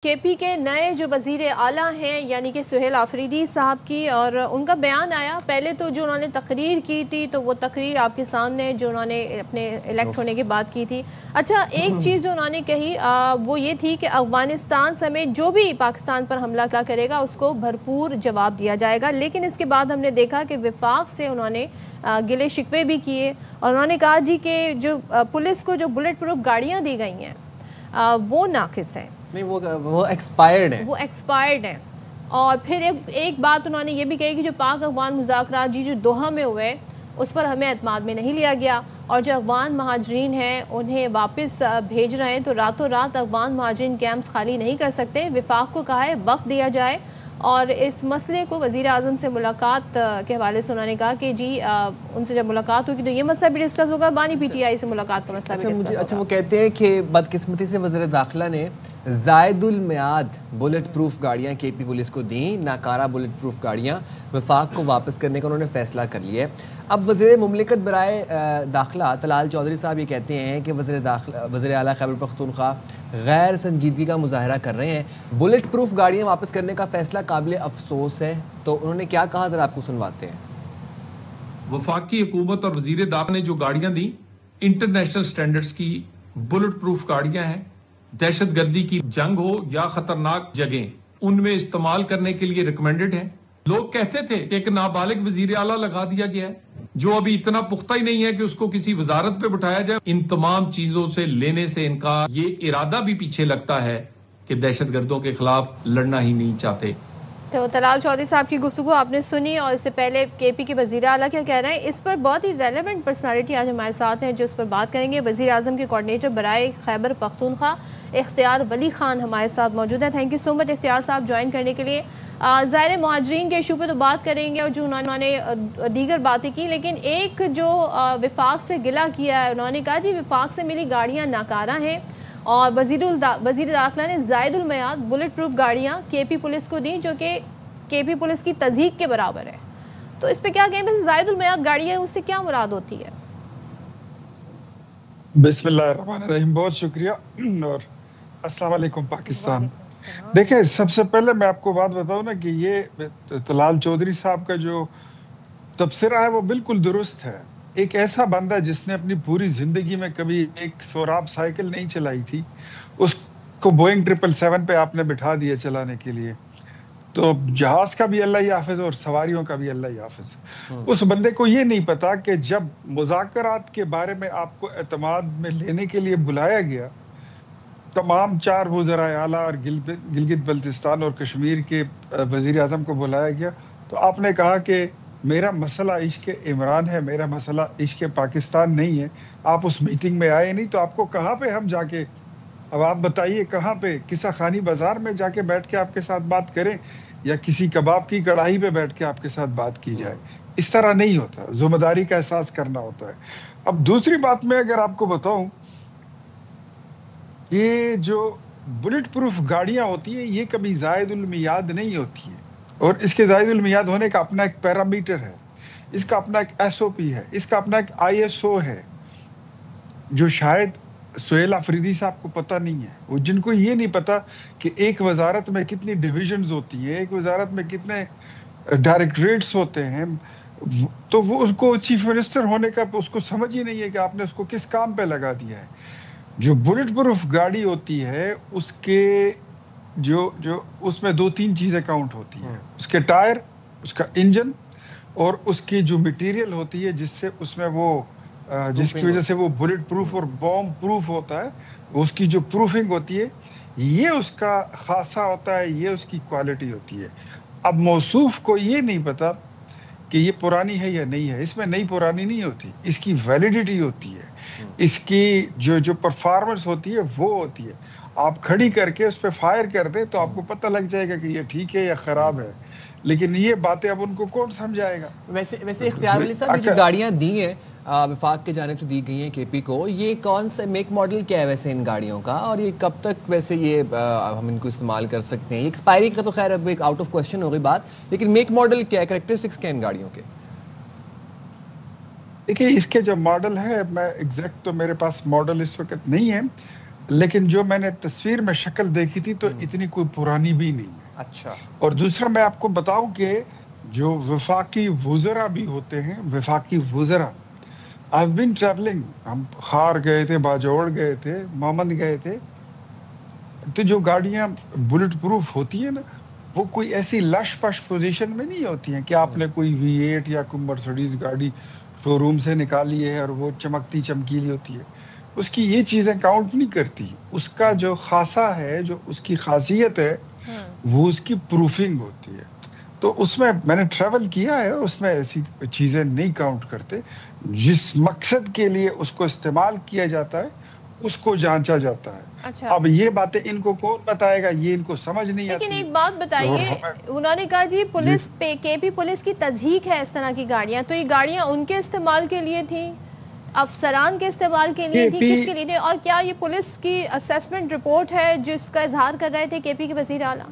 کے پی کے نئے جو وزیر اعلیٰ ہیں یعنی کہ سہیل آفریدی صاحب کی، اور ان کا بیان آیا. پہلے تو جو انہوں نے تقریر کی تھی تو وہ تقریر آپ کے سامنے جو انہوں نے اپنے الیکٹ ہونے کے بعد کی تھی. اچھا، ایک چیز جو انہوں نے کہی وہ یہ تھی کہ افغانستان سمیت جو بھی پاکستان پر حملہ کرے گا اس کو بھرپور جواب دیا جائے گا. لیکن اس کے بعد ہم نے دیکھا کہ وفاق سے انہوں نے گلے شکوے بھی کیے، اور انہوں نے کہا جی کہ جو پولیس کو جو بلٹ پروف گاڑیاں دی گئی ہیں وہ ناقص ہیں. نہیں، وہ ایکسپائرڈ ہیں. اور پھر ایک بات انہوں نے یہ بھی کہی کہ جو پاک افغان مذاکرات جو دوحہ میں ہوئے اس پر ہمیں اعتماد میں نہیں لیا گیا، اور جو افغان مہاجرین ہیں انہیں واپس بھیج رہے ہیں تو راتوں رات افغان مہاجرین کیمپس خالی نہیں کر سکتے. وفاق کو کہا ہے وقت دیا جائے، اور اس مسئلے کو وزیر اعظم سے ملاقات کے حوالے سے انہوں نے کہا کہ جی ان سے جب ملاقات ہوگی تو یہ مسئلہ بھی ڈسکس ہوگا. بانی پی ٹی آئی سے ملاقات کا مسئلہ بھی ڈسکس ہوگا. اچھا، وہ کہتے ہیں کہ بدقسمتی سے وزیر داخلہ نے زائد المیعاد بلٹ پروف گاڑیاں کے پی پولیس کو دیں، ناکارہ بلٹ پروف گاڑیاں وفاق کو واپس کرنے کا انہوں نے فیصلہ کر لیا ہے. اب وزیر مملکت برائے داخلہ طلال چودھری صاحب یہ کہتے ہیں کہ وزیر اعلیٰ خیبر پختونخوا غیر سنجیدگی کا مظاہرہ کر رہے ہیں. بلٹ پروف گاڑیاں واپس کرنے کا فیصلہ قابل افسوس ہے. تو انہوں نے کیا کہا، ذرا آپ کو سنواتے ہیں. وفاقی حکومت اور وزیر داخلہ نے جو گاڑیاں دیں انٹرنیشنل سٹینڈرڈز کی بلٹ پروف گاڑیاں ہیں. دہشت گردی کی جنگ ہو یا خطرناک جگہیں ان میں استعمال کرنے کے لیے ریکمینڈڈ ہیں. لوگ کہتے تھے کہ ایک نابالغ وزیر اعلیٰ لگا دیا گیا ہے جو ابھی اتنا پختہ ہی نہیں ہے کہ اس کو کسی وزارت پہ بٹھایا جائے. ان تمام چیزوں سے لینے سے انکار، یہ ارادہ بھی پیچھے لگتا ہے کہ دہشت گردوں کے خلاف لڑنا ہی نہیں چاہتے. تو طلال چودھری صاحب کی گفتگو آپ نے سنی، اور اس سے پہلے کے پی کے وزیر اعلیٰ کیا کہہ رہے ہیں اس پر بہت ہی ریلیونٹ پرسنالٹی آج ہمارے ساتھ ہیں جو اس پر بات کریں گے. وزیر اعظم کے کوآرڈینیٹر برائے خیبر پختونخوا اختیار ولی خان ہمارے ساتھ موجود ہیں. تھینک یو سو مچ اختیار صاحب جوائن کرنے کے لیے. ظاہر مہاجرین کے ایشو پہ تو بات کریں گے اور جو انہوں نے دیگر باتیں کی، لیکن ایک جو وفاق سے گلہ کیا ہے، انہوں نے کہا جی وفاق سے ملی گاڑیاں ناکارہ ہیں، اور وزیر داخلہ نے زائد المیعاد بلٹ پروف گاڑیاں کے پی پولیس کو دیں جو کہ کے پی پولیس کی تضحیق کے برابر ہے. تو اس پہ کیا کہیں، بس زائد المیعاد گاڑی ہے اس سے کیا مراد ہوتی ہے؟ بسم اللہ الرحمن الرحیم. بہت شکریہ اور السلام علیکم پاکستان. دیکھیں، سب سے پہلے میں آپ کو بات بتاؤں نا کہ یہ طلال چودھری صاحب کا جو تبصرہ ہے وہ بالکل درست ہے. ایک ایسا بندہ جس نے اپنی پوری زندگی میں کبھی ایک سوراب سائیکل نہیں چلائی تھی، اس کو بوئنگ 777 پہ آپ نے بٹھا دیا چلانے کے لیے، تو جہاز کا بھی اللہ ہی حافظ اور سواریوں کا بھی اللہ ہی حافظ. اس بندے کو یہ نہیں پتا کہ جب مذاکرات کے بارے میں آپ کو اعتماد میں لینے کے لیے بلایا گیا، تمام 4 وزرائے اعلیٰ اور گلگت بلتستان اور کشمیر کے وزیر اعظم کو بلایا گیا، تو آپ نے کہا کہ میرا مسئلہ عشق عمران ہے، میرا مسئلہ عشق پاکستان نہیں ہے. آپ اس میٹنگ میں آئے نہیں، تو آپ کو کہاں پہ ہم جا کے، اب آپ بتائیے کہاں پہ، قصہ خانی بازار میں جا کے بیٹھ کے آپ کے ساتھ بات کریں یا کسی کباب کی کڑاہی پہ بیٹھ کے آپ کے ساتھ بات کی جائے؟ اس طرح نہیں ہوتا. ذمہ داری کا احساس کرنا ہوتا ہے. اب دوسری بات میں اگر آپ کو بتاؤں، یہ جو بلٹ پروف گاڑیاں ہوتی ہیں یہ کبھی زائد المیعاد نہیں ہوتی ہیں، اور اس کے زائد المیعاد ہونے کا اپنا ایک پیرامیٹر ہے، اس کا اپنا ایک ایس او پی ہے، اس کا اپنا ایک آئی ایس او ہے جو شاید سہیل آفریدی صاحب کو پتہ نہیں ہے. وہ جن کو یہ نہیں پتا کہ ایک وزارت میں کتنی ڈویژنز ہوتی ہیں، ایک وزارت میں کتنے ڈائریکٹریٹس ہوتے ہیں، تو وہ اس کو چیف منسٹر ہونے کا اس کو سمجھ ہی نہیں ہے کہ آپ نے اس کو کس کام پہ لگا دیا ہے. جو بلٹ پروف گاڑی ہوتی ہے اس کے جو اس میں 2-3 چیزیں کاؤنٹ ہوتی ہیں، اس کے ٹائر، اس کا انجن، اور اس کی جو مٹیریل ہوتی ہے جس سے اس میں وہ جس کی وجہ سے وہ بلٹ پروف اور بوم پروف ہوتا ہے، اس کی جو پروفنگ ہوتی ہے، یہ اس کا خاصہ ہوتا ہے، یہ اس کی کوالٹی ہوتی ہے. اب موصوف کو یہ نہیں پتا کہ یہ پرانی ہے یا نہیں ہے. اس میں نئی پرانی نہیں ہوتی، اس کی ویلیڈیٹی ہوتی ہے، اس کی جو پرفارمنس ہوتی ہے وہ ہوتی ہے. آپ کھڑی کر کے اس پہ فائر کر دیں تو آپ کو پتہ لگ جائے گا کہ یہ ٹھیک ہے یا خراب ہے. لیکن یہ باتیں اب ان کو کون سمجھائے گا؟ ویسے اختیار ولی صاحب، یہ جو گاڑیاں دی ہیں وفاق کے جانب سے دی گئی ہیں کے پی کو، یہ کون سا میک ماڈل کیا ہے ویسے ان گاڑیوں کا، اور یہ کب تک ویسے یہ ہم ان کو استعمال کر سکتے ہیں؟ یہ ایکسپائری کا تو خیر اب ایک آؤٹ آف کوشچن ہو گئی بات، لیکن میک ماڈل کیا ہے، کریکٹرسٹکس کیا ہیں ان گاڑیوں کے؟ دیکھیے، اس کے جو ماڈل ہے، میں ایگزیکٹ تو میرے پاس ماڈل اس وقت نہیں ہے، لیکن جو میں نے تصویر میں شکل دیکھی تھی تو اتنی کوئی پرانی بھی نہیں ہے. اچھا. اور دوسرا میں آپ کو بتاؤں کہ جو وفاقی وزراء بھی ہوتے ہیں، وفاقی وزراء، I've been traveling، ہم خار گئے تھے، باجوڑ گئے تھے، مومند گئے تھے، تو جو گاڑیاں بلٹ پروف ہوتی ہیں نا، وہ کوئی ایسی لش پش پوزیشن میں نہیں ہوتی ہیں کہ آپ نے کوئی V8 یا کوئی مرسڈیز گاڑی شو روم سے نکالی ہے اور وہ چمکتی چمکیلی ہوتی ہے. اس کی یہ چیزیں کاؤنٹ نہیں کرتی. اس کا جو خاصہ ہے، جو اس کی خاصیت ہے، وہ اس کی پروفنگ ہوتی ہے. تو اس میں نے ٹریول کیا ہے، اس میں ایسی چیزیں نہیں کاؤنٹ کرتے. جس مقصد کے لیے اس کو استعمال کیا جاتا ہے اس کو جانچا جاتا ہے. اچھا. اب یہ باتیں ان کو کون بتائے گا، یہ ان کو سمجھ نہیں آتی. لیکن ایک بات بتائیے، انہوں نے کہا جی پولیس پہ کے پی پولیس کی تضحیک ہے اس طرح کی گاڑیاں، تو یہ گاڑیاں ان کے استعمال کے لیے تھیں، افسران کے استعمال کے لیے تھی، کس کے لیے؟ اور کیا یہ پولیس کی اسیسمنٹ رپورٹ ہے جس کا اظہار کر رہے تھے کے پی کے وزیر اعلیٰ؟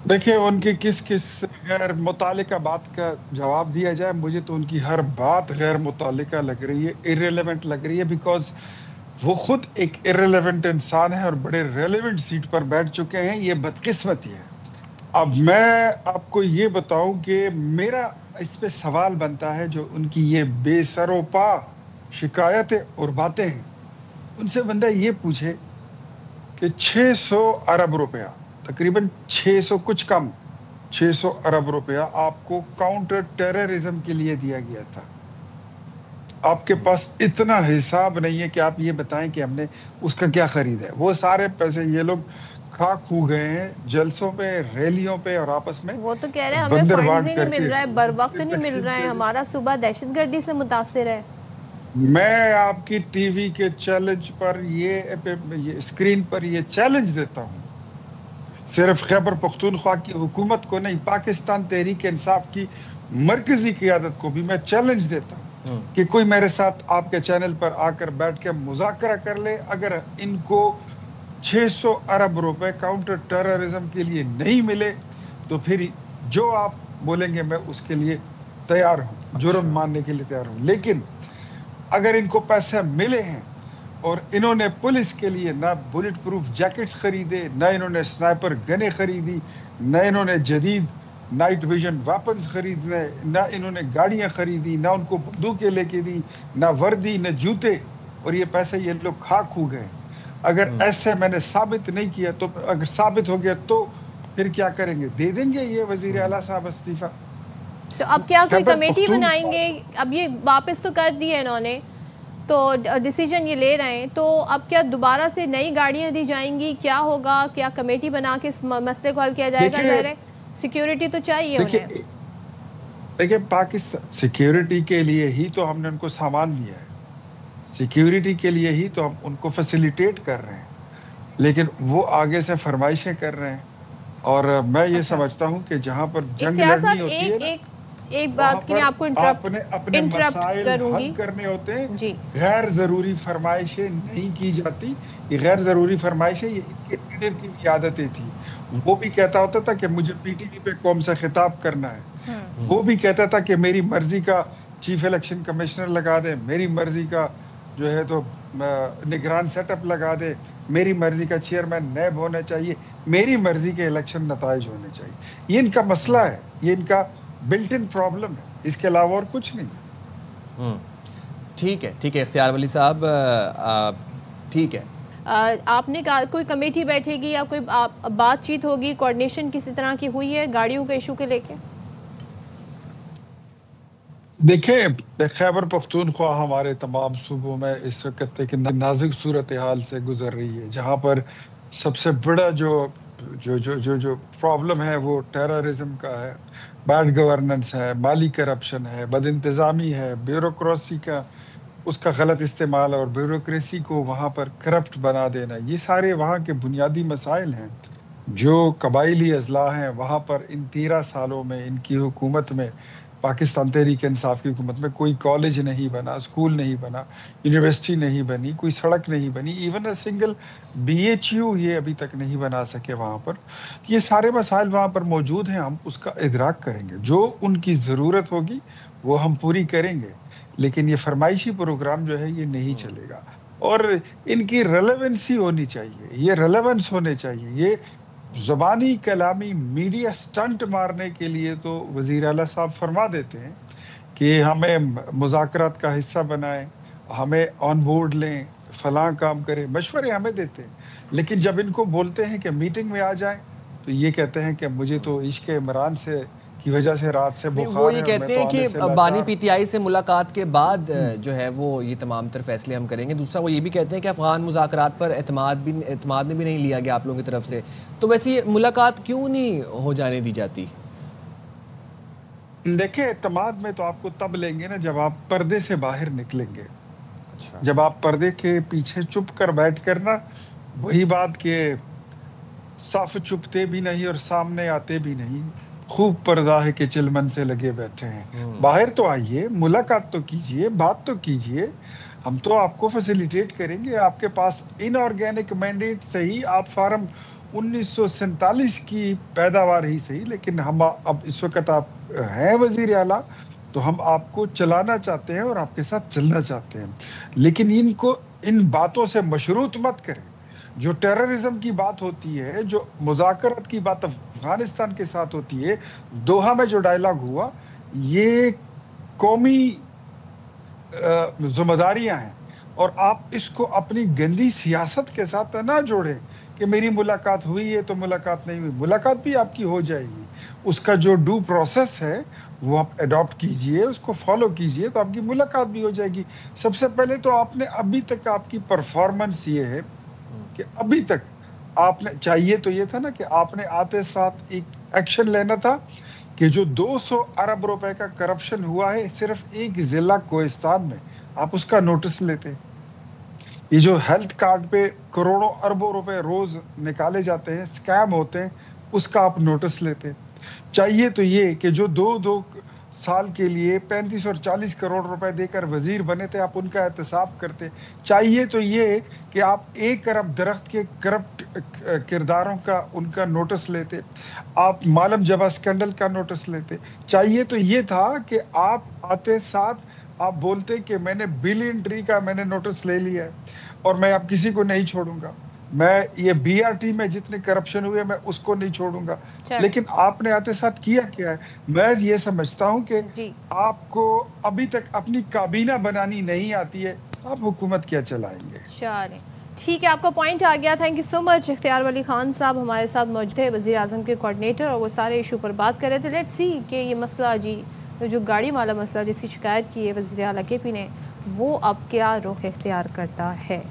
دیکھیں ان کی کس غیر متعلقہ بات کا جواب دیا جائے. مجھے تو ان کی ہر بات غیر متعلقہ لگ رہی ہے، irrelevant لگ رہی ہے، بیکاز وہ خود ایک irrelevant انسان ہے اور بڑے ریلیونٹ سیٹ پر بیٹھ چکے ہیں. یہ بدقسمتی ہے. اب میں آپ کو یہ بتاؤں کہ میرا اس پہ سوال بنتا ہے، جو ان کی یہ بے سر و پا شکایتیں اور باتیں ہیں، ان سے بندہ یہ پوچھے کہ 600 ارب روپیہ، تقریباً 600 کچھ کم 600 ارب روپیہ آپ کو کاؤنٹر ٹیررزم کے لیے دیا گیا تھا. آپ کے پاس اتنا حساب نہیں ہے کہ آپ یہ بتائیں کہ ہم نے اس کا کیا خرید ہے. وہ سارے پیسے یہ لوگ کھا کھو گئے ہیں جلسوں پہ، ریلیوں پہ، اور آپس میں وہ تو کہہ رہے ہیں ہمیں فنڈز ہی نہیں مل رہا ہے، بر وقت نہیں مل رہا ہے، ہمارا صوبہ دہشت گردی سے متاثر ہے. میں آپ کی ٹی وی کے چیلنج پر یہ اسکرین پر یہ چیلنج دیتا ہوں، صرف خیبر پختونخوا کی حکومت کو نہیں، پاکستان تحریک انصاف کی مرکزی قیادت کو بھی میں چیلنج دیتا ہوں کہ کوئی میرے ساتھ آپ کے چینل پر آ کر بیٹھ کے مذاکرہ کر لے. اگر ان کو 600 ارب روپے کاؤنٹر ٹیررزم کے لیے نہیں ملے تو پھر جو آپ بولیں گے میں اس کے لیے تیار ہوں، جرم ماننے کے لیے تیار ہوں. لیکن اگر ان کو پیسے ملے ہیں اور انہوں نے پولیس کے لیے نہ بلٹ پروف جیکٹس خریدے، نہ انہوں نے سنائپر گنیں خریدی، نہ انہوں نے جدید نائٹ ویژن ویپنز خریدنے، نہ انہوں نے گاڑیاں خریدی، نہ ان کو بندوقیں لے کے دی، نہ وردی، نہ جوتے، اور یہ پیسے یہ لوگ کھا کھو گئے. اگر ایسے میں نے ثابت نہیں کیا تو اگر ثابت ہو گیا تو پھر کیا کریں گے؟ دے دیں گے یہ وزیر اعلیٰ صاحب استعفیٰ. تو اب کیا کوئی کمیٹی بنائیں گے؟ اب یہ واپس تو کر دی ہے انہوں نے، تو ڈیسیجن یہ لے رہے ہیں، تو اب کیا دوبارہ سے نئی گاڑیاں دی جائیں گی؟ کیا ہوگا؟ کیا کمیٹی بنا کے اس مسئلے کو حل کیا جائے گا؟ ظاہر ہے سیکیورٹی تو چاہیے انہیں. دیکھیں پاکستان سیکیورٹی کے لیے ہی تو ہم نے ان کو سامان دیا ہے، سیکیورٹی کے لیے ہی تو ہم ان کو فیسیلیٹیٹ کر رہے ہیں، لیکن وہ آگے سے فرمائشیں کر رہے ہیں. اور میں یہ سمجھتا ہوں کہ جہاں پر جنگ لڑنی ہوتی ہے، ایک بات کے لیے آپ کو اپنے مسائل حل کرنے ہوتے ہیں، غیر ضروری فرمائشیں نہیں کی جاتی. یہ غیر ضروری فرمائشیں یہ لیڈر کی بھی عادتیں تھی. وہ بھی کہتا ہوتا تھا کہ مجھے پی ٹی وی پہ قوم سے خطاب کرنا ہے، وہ بھی کہتا تھا کہ میری مرضی کا چیف الیکشن کمشنر لگا دے، میری مرضی کا جو ہے تو نگران سیٹ اپ لگا دے، میری مرضی کا چیئرمین نیب ہونا چاہیے، میری مرضی کے الیکشن نتائج ہونے چاہیے. یہ ان کا مسئلہ ہے، یہ ان کا بلٹ ان پرابلم ہے، اس کے علاوہ اور کچھ نہیں. ٹھیک ہے اختیار ولی صاحب، ٹھیک ہے. آپ نے کہا کوئی کمیٹی بیٹھے گی یا کوئی بات چیت ہوگی، کوارڈینیشن کسی طرح کی ہوئی ہے گاڑیوں کے ایشو کے لے کے؟ دیکھیں خیبر پختونخوا ہمارے تمام صوبوں میں اس وقت ایک نازک صورتحال سے گزر رہی ہے، جہاں پر سب سے بڑا جو پرابلم ہے وہ ٹیررزم کا ہے، بیڈ گورننس ہے، مالی کرپشن ہے، بد انتظامی ہے، بیوروکریسی کا اس کا غلط استعمال اور بیوروکریسی کو وہاں پر کرپٹ بنا دینا. یہ سارے وہاں کے بنیادی مسائل ہیں. جو قبائلی اضلاع ہیں وہاں پر ان 13 سالوں میں ان کی حکومت میں، پاکستان تحریک انصاف کی حکومت میں کوئی کالج نہیں بنا، اسکول نہیں بنا، یونیورسٹی نہیں بنی، کوئی سڑک نہیں بنی، ایون اے سنگل BHU یہ ابھی تک نہیں بنا سکے وہاں پر. یہ سارے مسائل وہاں پر موجود ہیں، ہم اس کا ادراک کریں گے، جو ان کی ضرورت ہوگی وہ ہم پوری کریں گے، لیکن یہ فرمائشی پروگرام جو ہے یہ نہیں چلے گا. اور ان کی ریلیونسی ہونی چاہیے، یہ ریلیونس ہونے چاہیے. یہ زبانی کلامی میڈیا سٹنٹ مارنے کے لیے تو وزیر اعلیٰ صاحب فرما دیتے ہیں کہ ہمیں مذاکرات کا حصہ بنائیں، ہمیں آن بورڈ لیں، فلاں کام کریں، مشورے ہمیں دیتے ہیں. لیکن جب ان کو بولتے ہیں کہ میٹنگ میں آ جائیں تو یہ کہتے ہیں کہ مجھے تو عشق عمران سے کی وجہ سے رات سے وہ بخار یہ ہے اور میں کہتے تو ہیں آنے کہ سے بانی لاچار. پی ٹی آئی سے ملاقات کے بعد جو ہے وہ یہ تمام تر فیصلے ہم کریں گے. دوسرا وہ یہ بھی کہتے ہیں کہ افغان مذاکرات پر اعتماد میں بھی نہیں لیا گیا آپ لوگوں کی طرف سے. تو ویسے یہ ملاقات کیوں نہیں ہو جانے دی جاتی؟ دیکھیں اعتماد میں تو آپ کو تب لیں گے نا جب آپ پردے سے باہر نکلیں گے. اچھا، جب آپ پردے کے پیچھے چپ کر بیٹھ کر نا، وہی بات کہ صف چپتے بھی نہیں اور سامنے آتے بھی نہیں، خوب پردہ ہے کہ چلمن سے لگے بیٹھے ہیں. باہر تو آئیے، ملاقات تو کیجئے، بات تو کیجئے. ہم تو آپ کو فیسیلیٹیٹ کریں گے. آپ کے پاس ان آرگینک مینڈیٹ صحیح، آپ فارم 1947 کی پیداوار ہی صحیح، لیکن ہم اب اس وقت آپ ہیں وزیر اعلیٰ تو ہم آپ کو چلانا چاہتے ہیں اور آپ کے ساتھ چلنا چاہتے ہیں. لیکن ان کو ان باتوں سے مشروط مت کریں. جو ٹیررزم کی بات ہوتی ہے، جو مذاکرات کی بات افغانستان کے ساتھ ہوتی ہے، دوحہ میں جو ڈائلاگ ہوا، یہ قومی ذمہ داریاں ہیں. اور آپ اس کو اپنی گندی سیاست کے ساتھ نہ جوڑیں کہ میری ملاقات ہوئی ہے تو ملاقات نہیں ہوئی. ملاقات بھی آپ کی ہو جائے گی. اس کا جو ڈو پروسیس ہے وہ آپ ایڈاپٹ کیجئے، اس کو فالو کیجئے تو آپ کی ملاقات بھی ہو جائے گی. سب سے پہلے تو آپ نے ابھی تک آپ کی پرفارمنس یہ ہے کہ ابھی تک آپ نے چاہیے تو یہ تھا نا کہ آپ نے آتے ساتھ ایک ایکشن لینا تھا کہ جو 200 ارب روپے کا کرپشن ہوا ہے صرف ایک ضلع کوہستان میں، آپ اس کا نوٹس لیتے. یہ جو ہیلتھ کارڈ پہ کروڑوں اربوں روپے روز نکالے جاتے ہیں، سکیم ہوتے ہیں، اس کا آپ نوٹس لیتے. چاہیے تو یہ کہ جو دو سال کے لیے 35 اور 40 کروڑ روپے دے کر وزیر بنے تھے، آپ ان کا احتساب کرتے. چاہیے تو یہ کہ آپ 1 ارب درخت کے کرپٹ کرداروں کا ان کا نوٹس لیتے. آپ مالم جبہ اسکینڈل کا نوٹس لیتے. چاہیے تو یہ تھا کہ آپ آتے ساتھ آپ بولتے کہ میں نے بلین ٹری کا میں نے نوٹس لے لیا ہے اور میں اب کسی کو نہیں چھوڑوں گا. میں یہ بی آر ٹی میں جتنے کرپشن ہوئے میں اس کو نہیں چھوڑوں گا. لیکن آپ نے آتے ساتھ کیا ہے؟ میں یہ سمجھتا ہوں کہ آپ کو ابھی تک اپنی کابینہ بنانی نہیں آتی ہے، آپ حکومت کیا چلائیں گے؟ چلیں ٹھیک ہے، آپ کا پوائنٹ آ گیا. تھینک یو سو مچ. اختیار ولی خان صاحب ہمارے ساتھ موجود ہے، وزیر اعظم کے کوارڈینیٹر، اور وہ سارے ایشو پر بات کر رہے تھے. لیٹس سی کہ یہ مسئلہ جو گاڑی والا مسئلہ جس کی شکایت کی ہے وزیر اعلیٰ کے پی نے، وہ اب کیا رخ اختیار کرتا ہے.